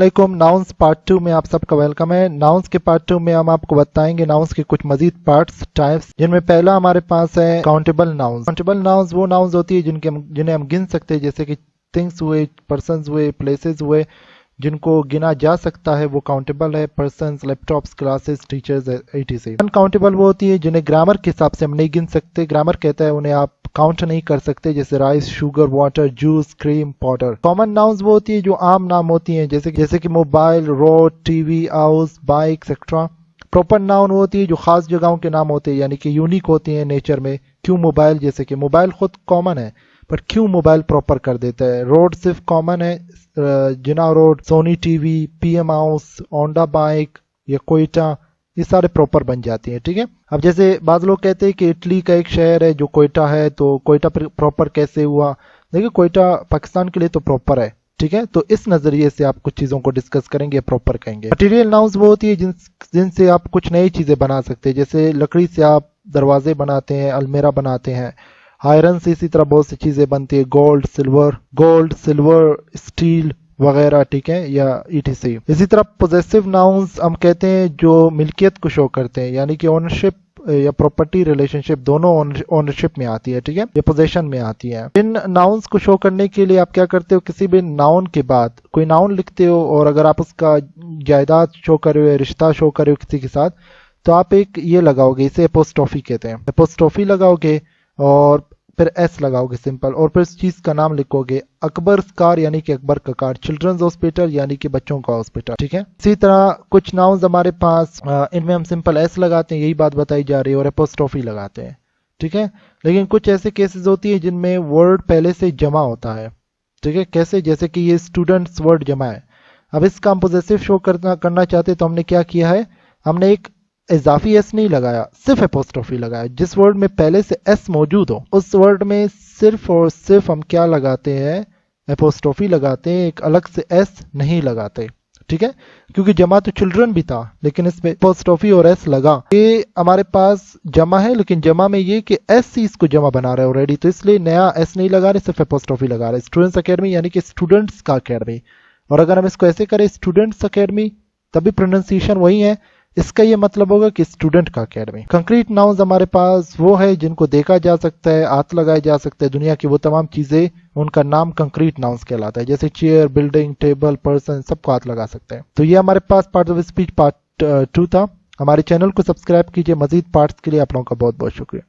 अस्सलामुअलैकुम। Nouns part 2 में आप सबका वेलकम है। नाउन्स के पार्ट 2 में हम आपको बताएंगे नाउन्स के कुछ मजीद पार्ट्स, टाइप्स, जिनमें पहला हमारे पास है काउंटेबल नाउन्स। काउंटेबल नाउन्स वो नाउन्स होती है जिन्हें हम गिन सकते हैं, जैसे कि थिंग्स हुए, पर्सन्स हुए, प्लेसेस हुए, जिनको गिना जा सकता है वो काउंटेबल है। Persons, laptops, classes, teachers, etc। Uncountable वो होती है जिन्हें ग्रामर के हिसाब से हम नहीं गिन सकते। ग्रामर कहता है उन्हें आप काउंट नहीं कर सकते, जैसे rice, sugar, water, juice, cream, powder. Common nouns वो होती है जो आम नाम होती हैं, जैसे कि mobile, road, TV, house, bike, etcetera. Proper noun वो होती है जो खास जगहों के नाम होते हैं, यानी कि यूनिक होती हैं नेचर में। क्यों मोबाइल, जैसे कि मोबाइल खुद कॉमन है पर क्यों मोबाइल प्रॉपर कर देता है। रोड सिर्फ कॉमन है, Jinnah road, Sony TV, PM house, Honda bike या कोयटा, ये सारे प्रॉपर बन जाती हैं। ठीक है। अब जैसे बाज़ लोग कहते हैं कि इटली का एक शहर है जो कोयटा है, तो कोयटा प्रॉपर कैसे हुआ। देखिए कोयटा पाकिस्तान के लिए तो प्रॉपर है। ठीक है। तो इस नज़रिए से आप कुछ चीज़ों को डिस्कस करेंगे, प्रॉपर कहेंगे। मटीरियल नाउन्स वो होती है जिनसे आप कुछ नई चीज़ें बना सकते हैं, जैसे लकड़ी से आप दरवाजे बनाते हैं, अलमेरा बनाते हैं। आयरन से इसी तरह बहुत सी चीज़ें बनती है, गोल्ड, सिल्वर, स्टील वगैरह। ठीक है, या etc। इसी तरह पोजेसिव नाउन्स हम कहते हैं जो मिल्कियत को शो करते हैं, यानी कि ओनरशिप या प्रॉपर्टी रिलेशनशिप दोनों ओनरशिप में आती है। ठीक है, या पोजेशन में आती है। इन नाउन्स को शो करने के लिए आप क्या करते हो, किसी भी नाउन के बाद कोई नाउन लिखते हो, और अगर आप उसका जायदाद शो कर रहे हो, रिश्ता शो कर रहे हो किसी के साथ, तो आप एक ये लगाओगे, इसे एपोस्ट्रोफी कहते हैं। एपोस्ट्रोफी लगाओगे और फिर एस लगाओगे सिंपल, और फिर इस चीज का नाम लिखोगे। अकबर कार यानी कि अकबर का कार, चिल्ड्रंस हॉस्पिटल यानी कि बच्चों का हॉस्पिटल। ठीक है। इसी तरह कुछ नाउन्स हमारे पास इनमें हम सिंपल एस लगाते हैं, यही बात बताई जा रही है, और एपोस्ट्रोफी लगाते हैं। ठीक है। लेकिन कुछ ऐसे केसेस होती है जिनमें वर्ड पहले से जमा होता है। ठीक है। कैसे, जैसे कि ये स्टूडेंट्स वर्ड जमा है। अब इसका हम पोजेसिव शो करना चाहते तो हमने क्या किया है, हमने एक इजाफी एस नहीं लगाया, सिर्फ एपोस्ट्रोफी लगाया। जिस वर्ड में पहले से एस मौजूद हो उस वर्ड में सिर्फ और सिर्फ हम क्या लगाते हैं, एपोस्ट्रोफी लगाते हैं, एक अलग से एस नहीं लगाते। ठीक है। क्योंकि जमा तो चिल्ड्रन भी था, लेकिन इसमें एपोस्ट्रोफी और एस लगा। ये हमारे पास जमा है, लेकिन जमा में ये कि एस ही इसको जमा बना रहा है ऑलरेडी, तो इसलिए नया एस नहीं लगा रहे, सिर्फ एपोस्ट्रोफी लगा रहे। स्टूडेंट्स अकेडमी यानी कि स्टूडेंट्स का अकेडमी, और अगर हम इसको ऐसे करें स्टूडेंट्स अकेडमी, तभी प्रोनाउंसिएशन वही है। इसका ये मतलब होगा कि स्टूडेंट का अकेडमी। कंक्रीट नाउन्स हमारे पास वो है जिनको देखा जा सकता है, हाथ लगाया जा सकता है, दुनिया की वो तमाम चीजें, उनका नाम कंक्रीट नाउन्स कहलाता है, जैसे चेयर, बिल्डिंग, टेबल, पर्सन, सबको हाथ लगा सकते हैं। तो ये हमारे पास पार्ट ऑफ स्पीच पार्ट 2 था। हमारे चैनल को सब्सक्राइब कीजिए। मजीद पार्ट्स के लिए आप लोगों का बहुत बहुत शुक्रिया।